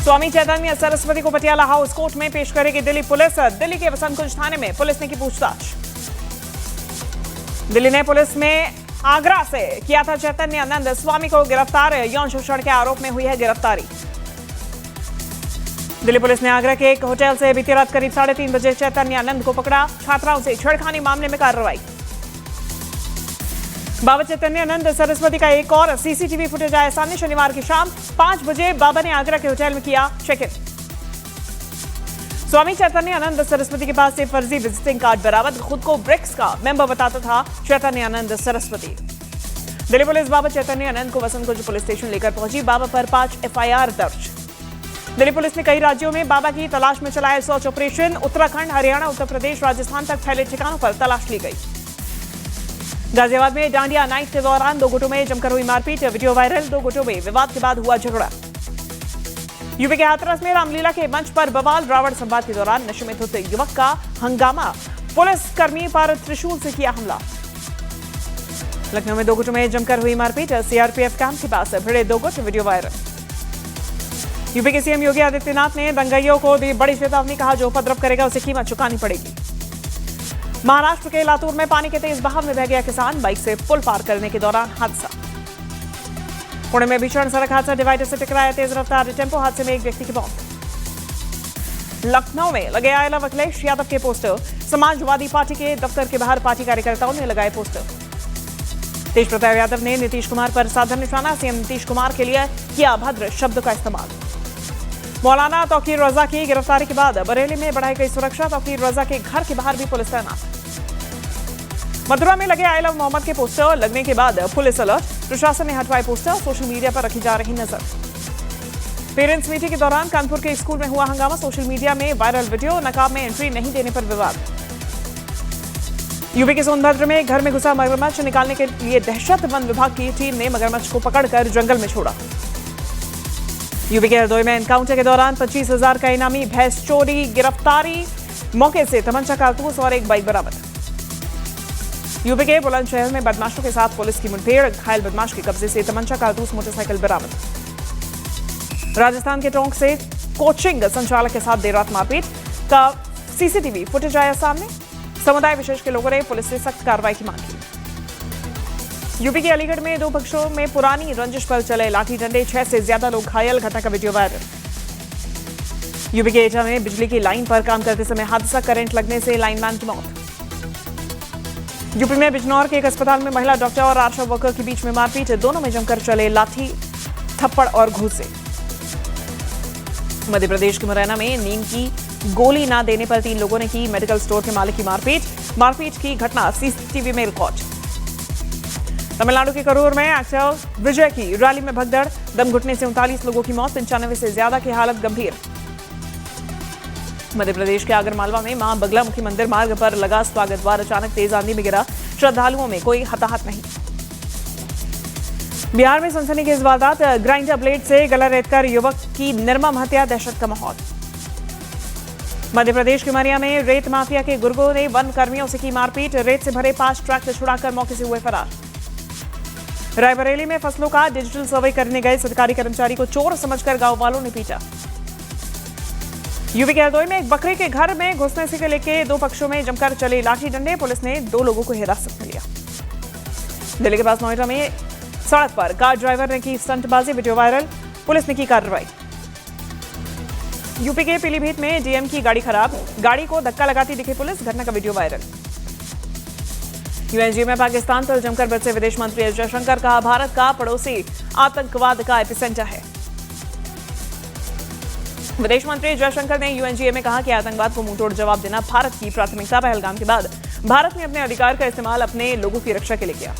स्वामी चैतन्य सरस्वती को Patiala house court में पेश करेगी दिल्ली पुलिस। दिल्ली के वसंत कुंज थाने में पुलिस ने की पूछताछ। दिल्ली ने पुलिस में आगरा से किया था चैतन्य आनंद स्वामी को गिरफ्तार। यौन शोषण के आरोप में हुई है गिरफ्तारी। दिल्ली पुलिस ने आगरा के एक होटल से बीती रात करीब 3:30 बजे चैतन्य आनंद को पकड़ा। छात्राओं से छेड़खानी मामले में कार्रवाई। बाबा चैतन्य आनंद सरस्वती का एक और सीसीटीवी फुटेज आया सामने। शनिवार की शाम 5 बजे बाबा ने आगरा के होटल में किया चेक इन। स्वामी चैतन्य आनंद सरस्वती के पास से फर्जी विजिटिंग कार्ड बरामद। खुद को ब्रिक्स का मेंबर बताता था चैतन्य आनंद सरस्वती। दिल्ली पुलिस बाबा चैतन्य आनंद को वसंत कुंज पुलिस स्टेशन लेकर पहुंची। बाबा पर 5 FIR दर्ज। दिल्ली पुलिस ने कई राज्यों में बाबा की तलाश में चलाया सर्च ऑपरेशन। उत्तराखंड, हरियाणा, उत्तर प्रदेश, राजस्थान तक फैले ठिकानों पर तलाश ली गई। गाजियाबाद में डांडिया नाइट के दौरान 2 गुटों में जमकर हुई मारपीट। Video viral. 2 गुटों में विवाद के बाद हुआ झगड़ा। यूपी के हाथरस में रामलीला के मंच पर बवाल। रावण संवाद के दौरान नशे में धुत युवक का हंगामा। पुलिस कर्मी पर त्रिशूल से किया हमला। लखनऊ में 2 गुटों में जमकर हुई मारपीट। CRPF कैंप के पास भिड़े 2 गुट। Video viral. यूपी के सीएम योगी आदित्यनाथ ने दंगइयों को दी बड़ी चेतावनी। कहा जो उपद्रव करेगा उसे कीमत चुकानी पड़ेगी। महाराष्ट्र के लातूर में पानी के तेज बहाव में बह गया किसान। बाइक से पुल पार करने के दौरान हादसा। पुणे में भीषण सड़क हादसा। डिवाइडर से टकराया तेज रफ्तार टेम्पो। हादसे में एक व्यक्ति की मौत। लखनऊ में लगे आई लव अखिलेश यादव के पोस्टर। समाजवादी पार्टी के दफ्तर के बाहर पार्टी कार्यकर्ताओं ने लगाए पोस्टर। तेज प्रताप यादव ने नीतीश कुमार पर साधा निशाना। सीएम नीतीश कुमार के लिए किया अभद्र शब्द का इस्तेमाल। मौलाना तौकीर रजा की गिरफ्तारी के बाद बरेली में बढ़ाई गई सुरक्षा। तौकीर रजा के घर के बाहर भी पुलिस तैनात। मथुरा में लगे आई लव मोहम्मद के पोस्टर लगने के बाद पुलिस अलर्ट। प्रशासन ने हटवाए पोस्टर। सोशल मीडिया पर रखी जा रही नजर। पेरेंट्स मीटिंग के दौरान कानपुर के स्कूल में हुआ हंगामा। सोशल मीडिया में वायरल वीडियो। नकाब में एंट्री नहीं देने पर विवाद। यूपी के सोनभद्र में घर में घुसा मगरमच्छ। निकालने के लिए दहशत। वन विभाग की टीम ने मगरमच्छ को पकड़कर जंगल में छोड़ा। यूपी के हरदोई में एनकाउंटर के दौरान 25,000 का इनामी भैंस चोरी गिरफ्तारी। मौके से तमंचा, कारतूस और एक बाइक बरामद। यूपी के बुलंदशहर में बदमाशों के साथ पुलिस की मुठभेड़। घायल बदमाश के कब्जे से तमंचा, कारतूस, मोटरसाइकिल बरामद। राजस्थान के टोंक से कोचिंग संचालक के साथ देर रात मारपीट का सीसीटीवी फुटेज आया सामने। समुदाय विशेष के लोगों ने पुलिस से सख्त कार्रवाई की मांग की। यूपी के अलीगढ़ में 2 पक्षों में पुरानी रंजिश पर चले लाठी डंडे। 6 से ज्यादा लोग घायल। घटना का वीडियो वायरल। यूपी के एटा में बिजली की लाइन पर काम करते समय हादसा। करंट लगने से लाइनमैन की मौत। यूपी में बिजनौर के एक अस्पताल में महिला डॉक्टर और आशा वर्कर के बीच में मारपीट। दोनों में जमकर चले लाठी, थप्पड़ और घूंसे। मध्य प्रदेश के मुरैना में नीम की गोली न देने पर 3 लोगों ने की मेडिकल स्टोर के मालिक की मारपीट। मारपीट की घटना सीसीटीवी में रिकॉर्ड। तमिलनाडु के करूर में एक्टर विजय की रैली में भगदड़। दम घुटने से 39 लोगों की मौत। 95 से ज्यादा की हालत गंभीर। मध्य प्रदेश के आगरमालवा में मां बगलामुखी मंदिर मार्ग पर लगा स्वागत द्वार अचानक तेज आंधी में गिरा। श्रद्धालुओं में कोई हताहत नहीं। बिहार में सनसनीखेज वारदात। ग्राइंडर ब्लेड से गला रेतकर युवक की निर्मम हत्या। दहशत का माहौल। मध्य प्रदेश के मरिया में रेत माफिया के गुर्गों ने वन कर्मियों से की मारपीट। रेत से भरे 5 ट्रक छुड़ाकर मौके से हुए फरार। रायबरेली में फसलों का डिजिटल सर्वे करने गए सरकारी कर्मचारी को चोर समझकर गांव वालों ने पीटा। यूपी के हरदोई में एक बकरे के घर में घुसने से लेकर 2 पक्षों में जमकर चले लाठी डंडे। पुलिस ने 2 लोगों को हिरासत में लिया। दिल्ली के पास नोएडा में सड़क पर कार ड्राइवर ने की स्टंटबाजी। Video viral. पुलिस ने की कार्रवाई। यूपी के पीलीभीत में डीएम की गाड़ी खराब। गाड़ी को धक्का लगाती दिखी पुलिस। घटना का वीडियो वायरल। यूएनजी में पाकिस्तान पर जमकर बरसे विदेश मंत्री एस जयशंकर। कहा भारत का पड़ोसी आतंकवाद का एपिसेंटर है। विदेश मंत्री जयशंकर ने यूएनजीए में कहा कि आतंकवाद को मुंहतोड़ जवाब देना भारत की प्राथमिकता। पहलगाम के बाद भारत ने अपने अधिकार का इस्तेमाल अपने लोगों की रक्षा के लिए किया।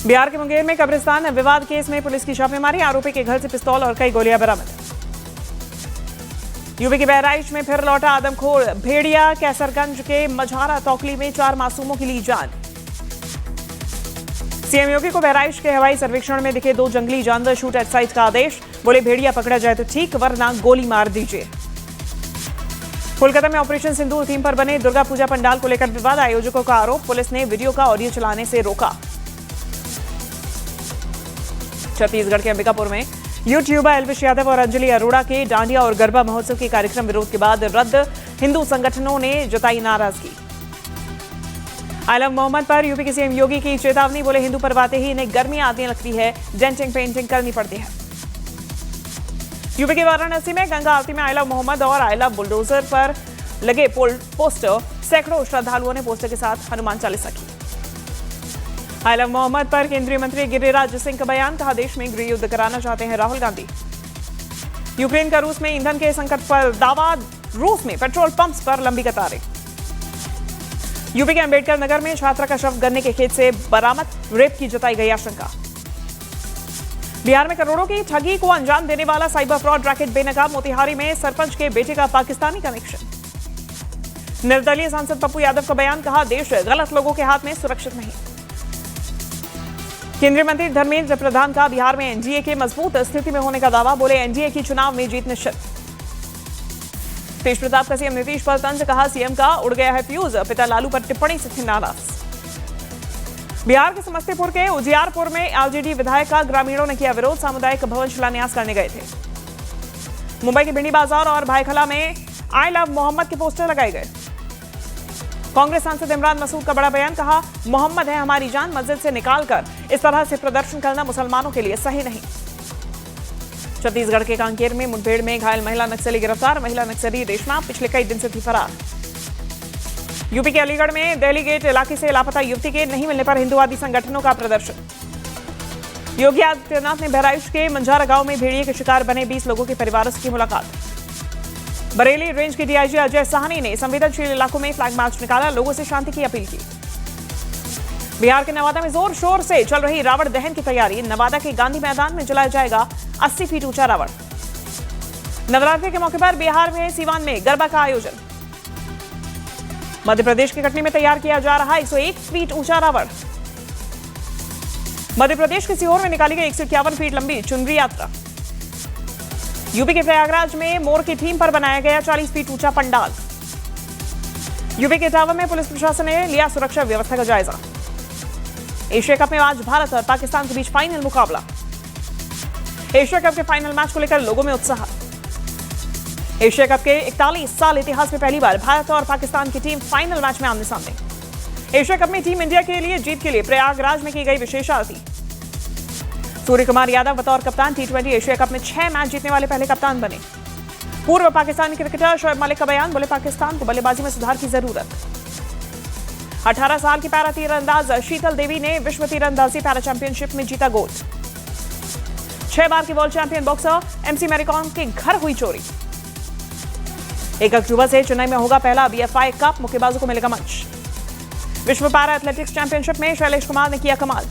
बिहार के मुंगेर में कब्रिस्तान विवाद केस में पुलिस की छापेमारी। आरोपी के घर से पिस्तौल और कई गोलियां बरामद। यूपी के बहराइच में फिर लौटा आदमखोर भेड़िया। कैसरगंज के मझारा तौकली में 4 मासूमों की ली जान। सीएम योगी को बहराइच के हवाई सर्वेक्षण में दिखे 2 जंगली जानवर। शूट एट साइट का आदेश। बोले भेड़िया पकड़ा जाए तो ठीक, वरना गोली मार दीजिए। कोलकाता में ऑपरेशन सिंदूर थीम पर बने दुर्गा पूजा पंडाल को लेकर विवाद। आयोजकों का आरोप। पुलिस ने वीडियो का ऑडियो चलाने से रोका। छत्तीसगढ़ के अंबिकापुर में यूट्यूबर एल्विश यादव और अंजलि अरोड़ा के डांडिया और गरबा महोत्सव के कार्यक्रम विरोध के बाद रद्द, हिंदू संगठनों ने जताई नाराजगी। आई लव मोहम्मद पर यूपी के सीएम योगी की चेतावनी, बोले हिंदू पर्व आते ही इन्हें गर्मी आने लगती है, डेंटिंग पेंटिंग करनी पड़ती है। यूपी के वाराणसी में गंगा आरती में आई लव मोहम्मद और आई लव बुलडोजर पर लगे पोस्टर, सैकड़ों श्रद्धालुओं ने पोस्टर के साथ हनुमान चालीसा की। आई लव मोहम्मद पर केंद्रीय मंत्री गिरिराज सिंह का बयान, कहा देश में गृह युद्ध कराना चाहते हैं राहुल गांधी। यूक्रेन का रूस में ईंधन के संकट पर दावा, रूस में पेट्रोल पंप्स पर लंबी कतारें। यूपी के अंबेडकर नगर में छात्रा का शव गन्ने के खेत से बरामद, रेप की जताई गई आशंका। बिहार में करोड़ों की ठगी को अंजाम देने वाला साइबर फ्रॉड रैकेट बेनकाब, मोतिहारी में सरपंच के बेटे का पाकिस्तानी कनेक्शन। निर्दलीय सांसद पप्पू यादव का बयान, कहा देश गलत लोगों के हाथ में सुरक्षित नहीं। केंद्रीय मंत्री धर्मेंद्र प्रधान का बिहार में एनडीए के मजबूत स्थिति में होने का दावा, बोले एनडीए की चुनाव में जीत निश्चित। तेज प्रताप का सीएम नीतीश पर तंज, कहा सीएम का उड़ गया है फ्यूज, पिता लालू पर टिप्पणी से थे नाराज। बिहार के समस्तीपुर के उजियारपुर में एलजेडी विधायक का ग्रामीणों ने किया विरोध, सामुदायिक भवन शिलान्यास करने गए थे। मुंबई के भिंडी बाजार और भाईखला में आई लव मोहम्मद के पोस्टर लगाए गए। कांग्रेस सांसद इमरान मसूद का बड़ा बयान, कहा मोहम्मद है हमारी जान, मस्जिद से निकालकर इस तरह से प्रदर्शन करना मुसलमानों के लिए सही नहीं। छत्तीसगढ़ के कांकेर में मुठभेड़ में घायल महिला नक्सली गिरफ्तार, महिला नक्सली रेशमा पिछले कई दिन से थी फरार। यूपी के अलीगढ़ में दिल्ली गेट इलाके से लापता युवती के नहीं मिलने पर हिंदुवादी संगठनों का प्रदर्शन। योगी आदित्यनाथ ने बहराइच के मंझारा गांव में भेड़िए के शिकार बने 20 लोगों के परिवारों से की मुलाकात। बरेली रेंज के डीआईजी अजय साहनी ने संवेदनशील इलाकों में फ्लैग मार्च निकाला, लोगों से शांति की अपील की। बिहार के नवादा में जोर शोर से चल रही रावण दहन की तैयारी, नवादा के गांधी मैदान में जलाया जाएगा 80 फीट ऊंचा रावण। नवरात्रि के मौके पर बिहार में सीवान में गरबा का आयोजन। मध्य प्रदेश के कटनी में तैयार किया जा रहा 101 फीट ऊंचा रावण। मध्य प्रदेश के सीहोर में निकाली गई 151 फीट लंबी चुनरी यात्रा। यूपी के प्रयागराज में मोर की थीम पर बनाया गया 40 फीट ऊंचा पंडाल। यूपी के इटावा में पुलिस प्रशासन ने लिया सुरक्षा व्यवस्था का जायजा। एशिया कप में आज भारत और पाकिस्तान के बीच फाइनल मुकाबला। एशिया कप के फाइनल मैच को लेकर लोगों में उत्साह। एशिया कप के 41 साल इतिहास में पहली बार भारत और पाकिस्तान की टीम फाइनल मैच में आमने सामने। एशिया कप में टीम इंडिया के लिए जीत के लिए प्रयागराज में की गई विशेष आरती। सूर्य कुमार यादव बतौर कप्तान T20 एशिया कप में 6 मैच जीतने वाले पहले कप्तान बने। पूर्व पाकिस्तानी क्रिकेटर शोएब मलिक का बयान, बोले पाकिस्तान को बल्लेबाजी में सुधार की जरूरत। 18 साल की पैरा तीरंदाज शीतल देवी ने विश्व तीरंदाजी पैरा चैंपियनशिप में जीता गोल्ड। 6 बार की world champion boxer MC Mary Kom के घर हुई चोरी। 1 अक्टूबर से चेन्नई में होगा पहला BFI कप, मुक्केबाजों को मिलेगा मंच। विश्व पैरा एथलेटिक्स चैंपियनशिप में शैलेश कुमार ने किया कमाल।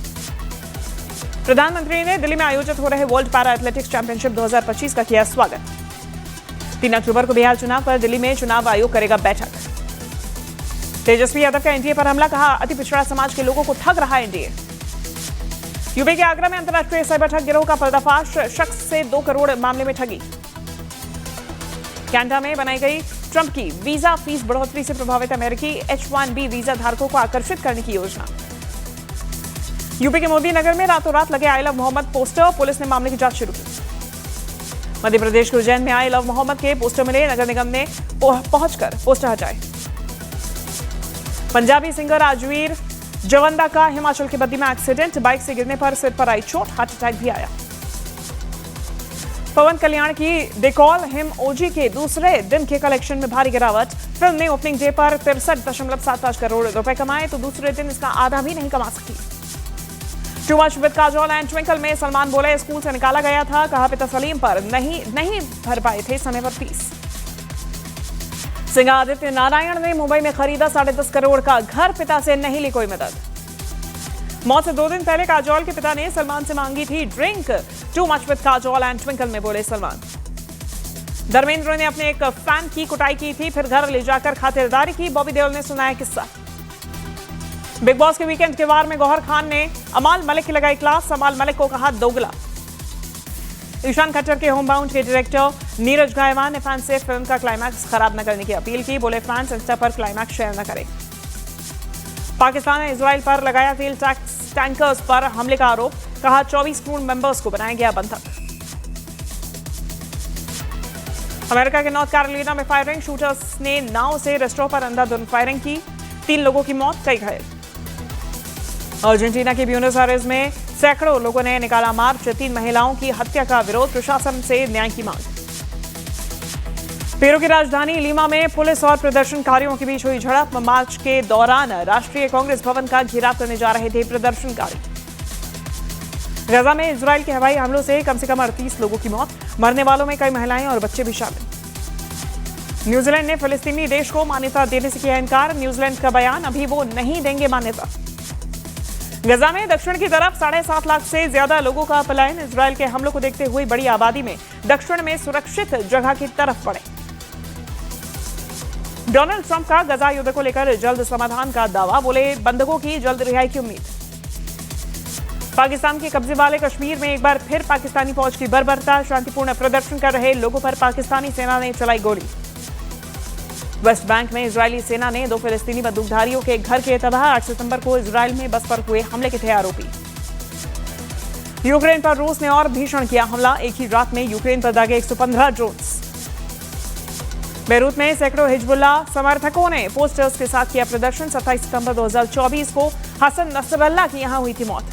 प्रधानमंत्री ने दिल्ली में आयोजित हो रहे वर्ल्ड पैरा एथलेटिक्स चैंपियनशिप 2025 का किया स्वागत। 3 अक्टूबर को बिहार चुनाव पर दिल्ली में चुनाव आयोग करेगा बैठक। तेजस्वी यादव का एनडीए पर हमला, कहा अति पिछड़ा समाज के लोगों को ठग रहा है एनडीए। यूपी के आगरा में अंतर्राष्ट्रीय साइबर ठग गिरोह का पर्दाफाश, शख्स से 2 करोड़ मामले में ठगी। कनाडा में बनाई गई ट्रंप की वीजा फीस बढ़ोतरी से प्रभावित अमेरिकी H1B वीजा धारकों को आकर्षित करने की योजना। यूपी के मोदी नगर में रातों रात लगे I love Mohammad poster, police ने मामले की जांच शुरू की। मध्य प्रदेश के उज्जैन में आई लव मोहम्मद के पोस्टर मिले, नगर निगम ने पहुंचकर पोस्टर हटाए। पंजाबी सिंगर राजवीर जवंदा का हिमाचल के बद्दी में एक्सीडेंट, बाइक से गिरने पर सिर पर आई चोट, हार्ट अटैक भी आया। पवन कल्याण की दे कॉल हिम ओजी के दूसरे दिन के कलेक्शन में भारी गिरावट। फिल्म ने ओपनिंग डे पर 63.75 करोड़ रुपए कमाए तो दूसरे दिन इसका आधा भी नहीं कमा सकी। Too much with Kajol and twinkle में सलमान बोले स्कूल से निकाला गया था, कहा पिता सलीम पर नहीं भर पाए थे समय पर फीस। सिंह आदित्य नारायण ने मुंबई में खरीदा 10.5 करोड़ का घर, पिता से नहीं ली कोई मदद। मौत से 2 दिन पहले काजोल के पिता ने सलमान से मांगी थी drink. Too much with Kajol and twinkle में बोले सलमान। धर्मेंद्र ने अपने एक फैन की कुटाई की थी, फिर घर ले जाकर खातिरदारी की, बॉबी देओल ने सुनाया किस्सा। बिग बॉस के वीकेंड के वार में गौहर खान ने अमाल मलिक की लगाई क्लास, अमाल मलिक को कहा दोगला। ईशान खट्टर के होम बाउंड के डायरेक्टर नीरज गायवान ने फैंस से फिल्म का क्लाइमैक्स खराब न करने की अपील की, बोले फैंस इंस्टा पर क्लाइमैक्स शेयर न करें। पाकिस्तान ने इजराइल पर लगाया तेल टैंकर्स पर हमले का आरोप, कहा 24 क्रू मेंबर्स को बनाया गया बंधक। अमेरिका के नॉर्थ कैरोलिना में फायरिंग, शूटर्स ने नाव से रेस्टोरेंट पर अंधाधुंध फायरिंग की, 3 लोगों की मौत, कई घायल। अर्जेंटीना के ब्यूनस आयर्स में सैकड़ों लोगों ने निकाला मार्च, 3 महिलाओं की हत्या का विरोध, प्रशासन से न्याय की मांग। पेरू की राजधानी लीमा में पुलिस और प्रदर्शनकारियों के बीच हुई झड़प, मार्च के दौरान राष्ट्रीय कांग्रेस भवन का घेराव करने जा रहे थे प्रदर्शनकारी। गजा में इजराइल के हवाई हमलों से कम 38 लोगों की मौत, मरने वालों में कई महिलाएं और बच्चे भी शामिल। न्यूजीलैंड ने फिलिस्तीनी देश को मान्यता देने से किया इनकार, न्यूजीलैंड का बयान, अभी वो नहीं देंगे मान्यता। गजा में दक्षिण की तरफ 7.5 लाख से ज्यादा लोगों का पलायन, इजराइल के हमलों को देखते हुए बड़ी आबादी में दक्षिण में सुरक्षित जगह की तरफ बढ़े। डोनाल्ड ट्रंप का गजा युद्ध को लेकर जल्द समाधान का दावा, बोले बंधकों की जल्द रिहाई की उम्मीद। पाकिस्तान के कब्जे वाले कश्मीर में एक बार फिर पाकिस्तानी फौज की बर्बरता, शांतिपूर्ण प्रदर्शन कर रहे लोगों पर पाकिस्तानी सेना ने चलाई गोली। वेस्ट बैंक में इजरायली सेना ने 2 फिलिस्तीनी बंदूकधारियों के घर किए तबाह, 8 सितंबर को इजरायल में बस पर हुए हमले के थे आरोपी। यूक्रेन पर रूस ने और भीषण किया हमला, एक ही रात में यूक्रेन पर दागे 115 ड्रोन्स। बेरूत में सैकड़ों हिजबुल्ला समर्थकों ने पोस्टर्स के साथ किया प्रदर्शन, 27 सितंबर 2024 को हसन नसरल्ला की यहां हुई थी मौत।